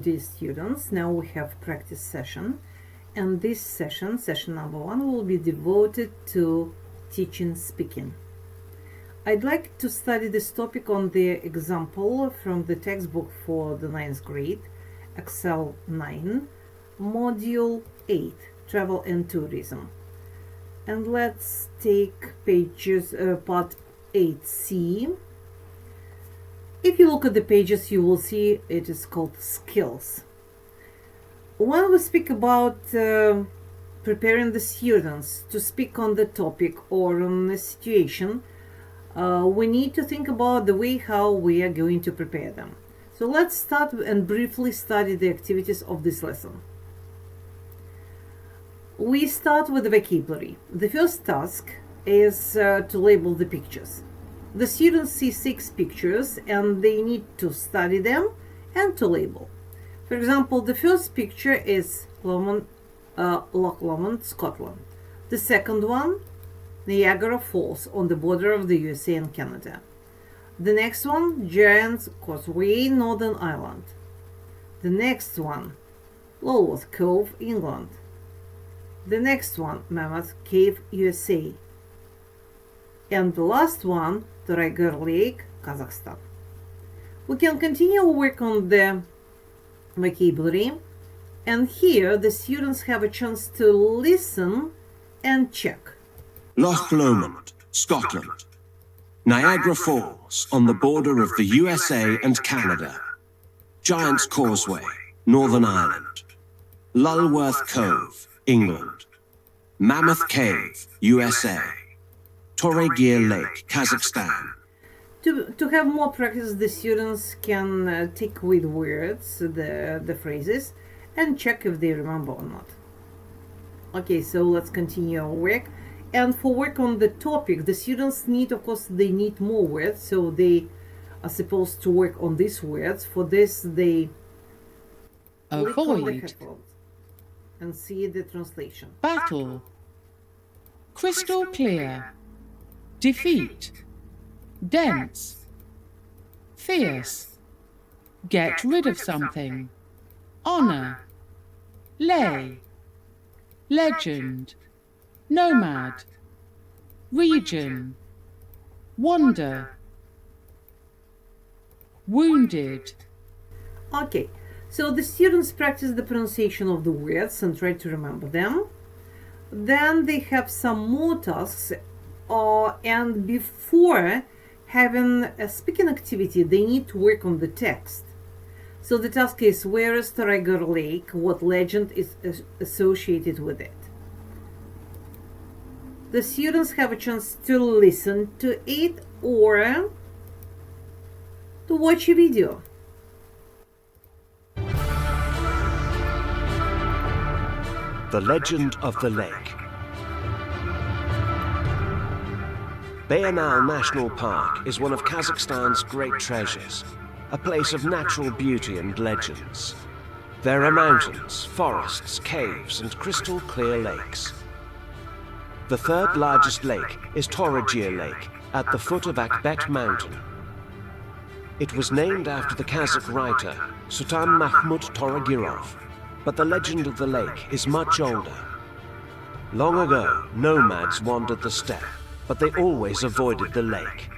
dear students. Now we have practice session, and this session, session number 1, will be devoted to teaching speaking. I'd like to study this topic on the example from the textbook for the 9th grade, Excel 9, Module 8, Travel and Tourism. And let's take pages, part 8C. If you look at the pages, you will see it is called skills. When we speak about preparing the students to speak on the topic or on a situation, we need to think about the way how we are going to prepare them. So let's start and briefly study the activities of this lesson. We start with the vocabulary. The first task is to label the pictures. The students see 6 pictures and they need to study them and to label. For example, the first picture is Loch Lomond, Scotland. The second one, Niagara Falls on the border of the USA and Canada. The next one, Giant's Causeway, Northern Ireland. The next one, Lulworth Cove, England. The next one, Mammoth Cave, USA. And the last one, Tiger Lake, Kazakhstan. We can continue work on the vocabulary, and here the students have a chance to listen and check. Loch Lomond, Scotland. Niagara Falls on the border of the USA and Canada. Giant's Causeway, Northern Ireland. Lulworth Cove, England. Mammoth Cave, USA. Torregear Lake, Kazakhstan. To have more practice, the students can take with words the phrases and check if they remember or not. Okay, so let's continue our work. And for work on the topic, the students need, of course, they need more words, so they are supposed to work on these words. For this, they click on the headphones and see the translation. Battle. Crystal clear. Defeat. Dense. Fierce. Get rid of something. Honor. Lay. Legend. Nomad. Region. Wonder. Wounded. Okay, so the students practice the pronunciation of the words and try to remember them. Then they have some more tasks, and before having a speaking activity, they need to work on the text. So the task is, where is Tiger Lake? What legend is associated with it? The students have a chance to listen to it or to watch a video. The Legend of the Lake. Bayanal National Park is one of Kazakhstan's great treasures, a place of natural beauty and legends. There are mountains, forests, caves, and crystal clear lakes. The third largest lake is Torregear Lake at the foot of Akbet Mountain. It was named after the Kazakh writer Sultan Mahmud Torregirov, but the legend of the lake is much older. Long ago, nomads wandered the steppe, but they always avoided the lake.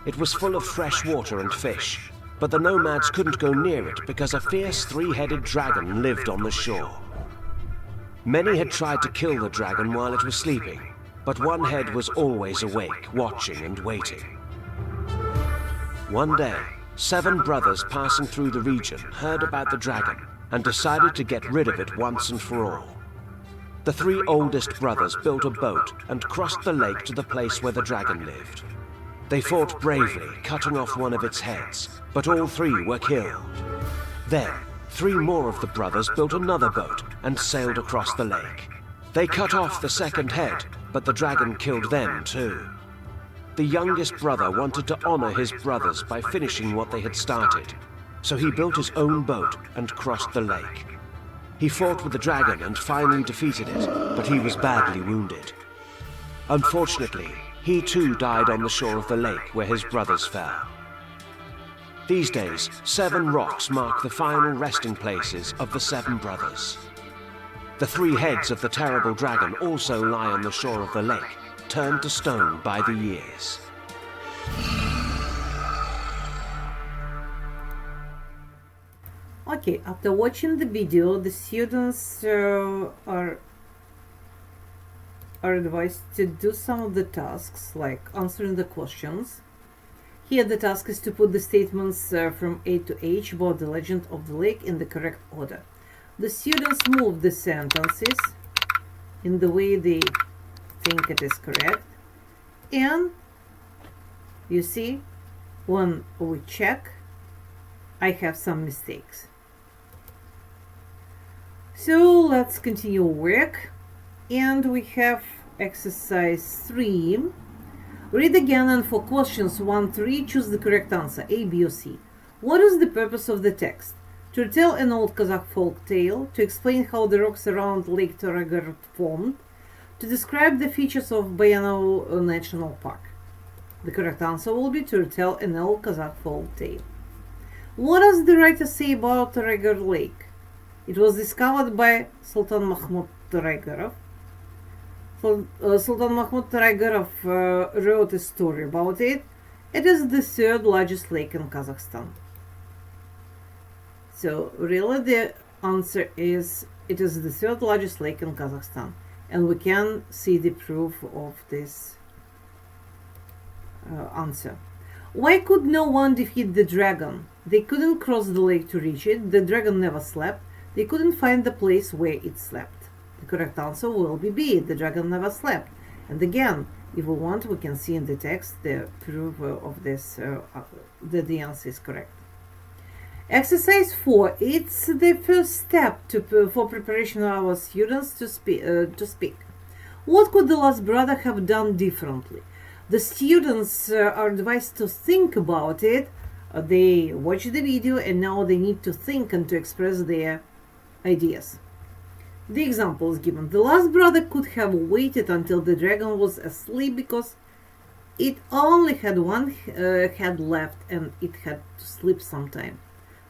It was full of fresh water and fish, but the nomads couldn't go near it because a fierce 3-headed dragon lived on the shore. Many had tried to kill the dragon while it was sleeping, but one head was always awake, watching and waiting. One day, 7 brothers passing through the region heard about the dragon and decided to get rid of it once and for all. The 3 oldest brothers built a boat and crossed the lake to the place where the dragon lived. They fought bravely, cutting off one of its heads, but all 3 were killed. Then, 3 more of the brothers built another boat and sailed across the lake. They cut off the second head, but the dragon killed them too. The youngest brother wanted to honor his brothers by finishing what they had started, so he built his own boat and crossed the lake. He fought with the dragon and finally defeated it, but he was badly wounded. Unfortunately, he too died on the shore of the lake where his brothers fell. These days, 7 rocks mark the final resting places of the 7 brothers. The 3 heads of the terrible dragon also lie on the shore of the lake, turned to stone by the years. Okay, after watching the video, the students are advised to do some of the tasks, like answering the questions. Here the task is to put the statements from A to H about the legend of the lake in the correct order. The students move the sentences in the way they think it is correct. And you see, when we check, I have some mistakes. So let's continue work. And we have exercise 3. Read again, and for questions 1-3, choose the correct answer, A, B, or C. What is the purpose of the text? To retell an old Kazakh folk tale, to explain how the rocks around Lake Toragor formed, to describe the features of Baishev National Park. The correct answer will be to retell an old Kazakh folk tale. What does the writer say about Toragor Lake? It was discovered by Sultan Mahmud Toragorov. Sultan Mahmud Toragorov wrote a story about it. It is the 3rd largest lake in Kazakhstan. So really the answer is, it is the 3rd largest lake in Kazakhstan. And we can see the proof of this answer. Why could no one defeat the dragon? They couldn't cross the lake to reach it. The dragon never slept. They couldn't find the place where it slept. The correct answer will be B. The dragon never slept. And again, if we want, we can see in the text the proof of this, that the answer is correct. Exercise 4. It's the first step for preparation of our students to speak. What could the last brother have done differently? The students are advised to think about it. They watch the video and now they need to think and to express their ideas. The example is given. The last brother could have waited until the dragon was asleep because it only had one head left and it had to sleep sometime.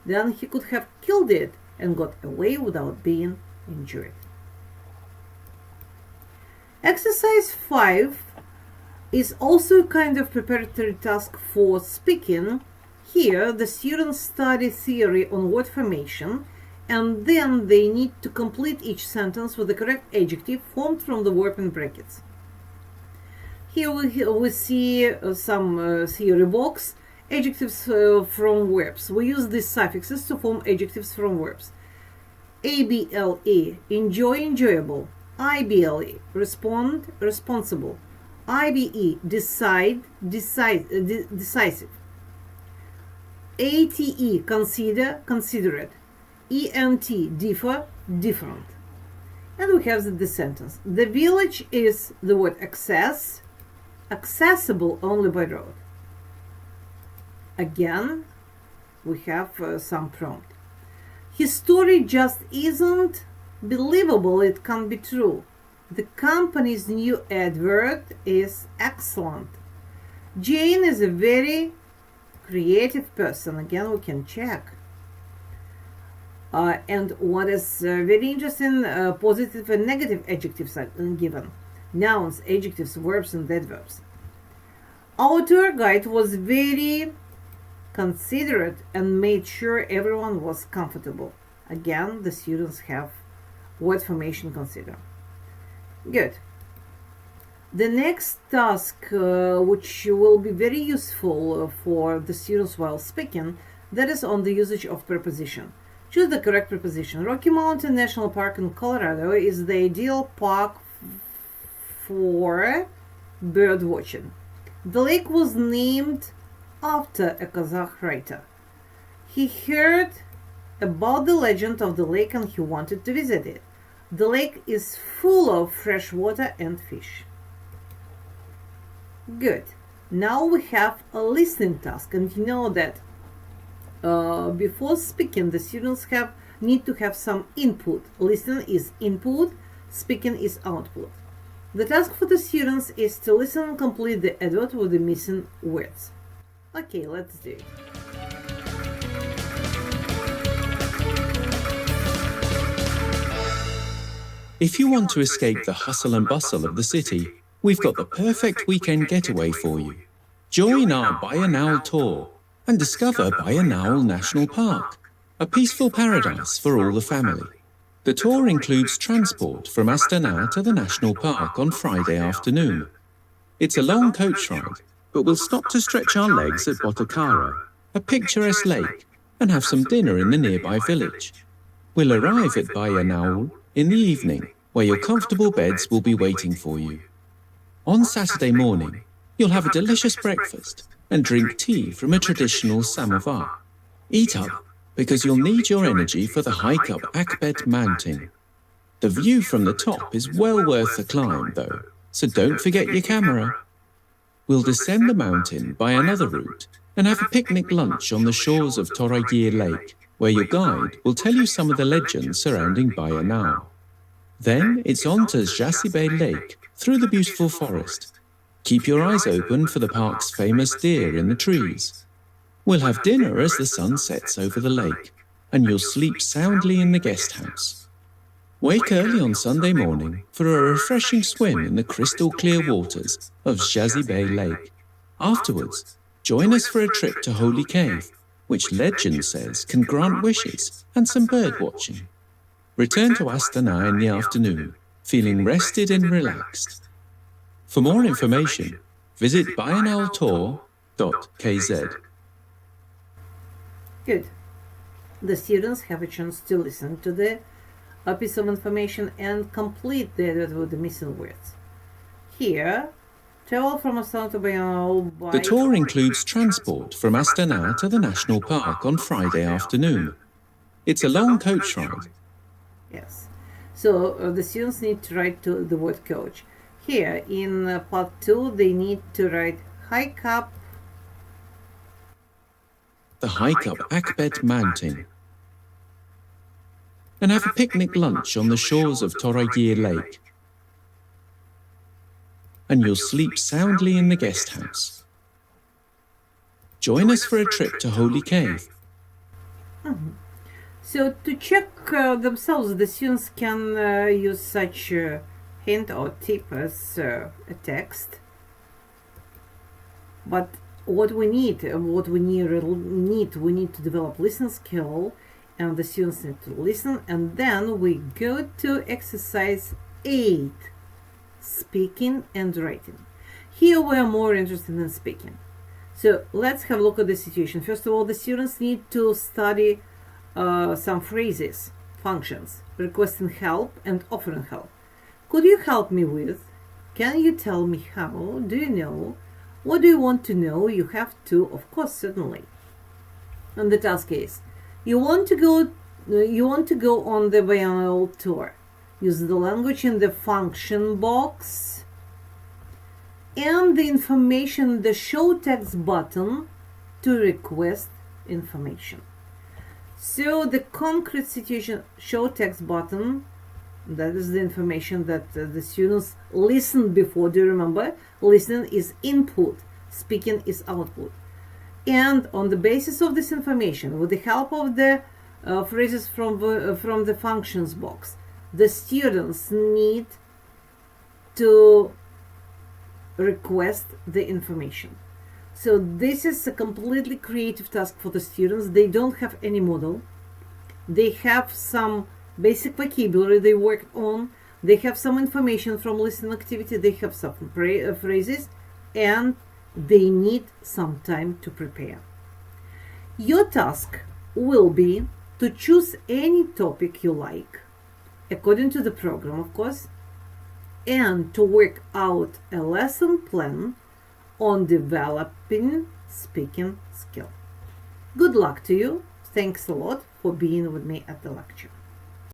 Then he could have killed it and got away without being injured. Exercise 5 is also a kind of preparatory task for speaking. Here, the students study theory on word formation, and then they need to complete each sentence with the correct adjective formed from the verb in brackets. Here we see some theory box. Adjectives from verbs. We use these suffixes to form adjectives from verbs. ABLE, enjoy, enjoyable. IBLE, respond, responsible. IBE, decide, decisive. ATE, consider, considerate. ENT, differ, different. And we have the sentence. The village is the word access, accessible only by road. Again, we have some prompt. His story just isn't believable, it can't be true. The company's new advert is excellent. Jane is a very creative person. Again, we can check. And what is very interesting, positive and negative adjectives are given. Nouns, adjectives, verbs, and adverbs. Our tour guide was very considerate and made sure everyone was comfortable. Again, the students have word formation consider. Good. The next task, which will be very useful for the students while speaking, that is on the usage of preposition. Choose the correct preposition. Rocky Mountain National Park in Colorado is the ideal park for bird watching. The lake was named after a Kazakh writer. He heard about the legend of the lake and he wanted to visit it. The lake is full of fresh water and fish. Good. Now we have a listening task, and you know that before speaking, the students need to have some input. Listening is input, speaking is output. The task for the students is to listen and complete the advert with the missing words. Okay, let's do it. If you want to escape the hustle and bustle of the city, we've got the perfect weekend getaway for you. Join our Bayanal tour and discover Bayanal National Park, a peaceful paradise for all the family. The tour includes transport from Astana to the national park on Friday afternoon. It's a long coach ride, but we'll stop to stretch our legs at Botakara, a picturesque lake, and have some dinner in the nearby village. We'll arrive at Bayanal in the evening, where your comfortable beds will be waiting for you. On Saturday morning, you'll have a delicious breakfast and drink tea from a traditional samovar. Eat up, because you'll need your energy for the hike up Akbet mountain. The view from the top is well worth the climb, though, so don't forget your camera. We'll descend the mountain by another route and have a picnic lunch on the shores of Toragir Lake, where your guide will tell you some of the legends surrounding Bayanal. Then it's on to Jasibey Lake through the beautiful forest. Keep your eyes open for the park's famous deer in the trees. We'll have dinner as the sun sets over the lake, and you'll sleep soundly in the guest house. Wake early on Sunday morning for a refreshing swim in the crystal clear waters of Jasibey Lake. Afterwards, join us for a trip to Holy Cave, which legend says can grant wishes and some bird watching. Return to Astana in the afternoon, feeling rested and relaxed. For more information, visit bayanaltour.kz. Good. The students have a chance to listen to the piece of information and complete the edit with the missing words. Here, travel from Astana to Bayanal by... The tour includes transport from Astana to the national park on Friday afternoon. It's a long coach ride. Yes. So the students need to write to the word coach. Here in part 2, they need to write hike up. The hike up Akbet mountain. And have a picnic lunch on the shores of Toragir Lake. And you'll sleep soundly in the guest house. Join us for a trip to Holy Cave. So to check themselves, the students can use such hint or tip as a text. But what we need to develop listening skill, and the students need to listen, and then we go to exercise 8, speaking and writing. Here we are more interested in speaking. So let's have a look at the situation. First of all, the students need to study some phrases, functions, requesting help and offering help. Could you help me with? Can you tell me how? Do you know? What do you want to know? You have to, of course, certainly. And the task is, you want to go on the Bayanal tour. Use the language in the function box and the information, the show text button to request information. So the concrete situation, show text button, that is the information that the students listen before. Do you remember? Listening is input, speaking is output. And on the basis of this information, with the help of the phrases from the functions box, the students need to request the information. So this is a completely creative task for the students. They don't have any model. They have some basic vocabulary they worked on. They have some information from listening activity. They have some phrases, and they need some time to prepare. Your task will be to choose any topic you like, according to the program, of course, and to work out a lesson plan on developing speaking skill. Good luck to you. Thanks a lot for being with me at the lecture.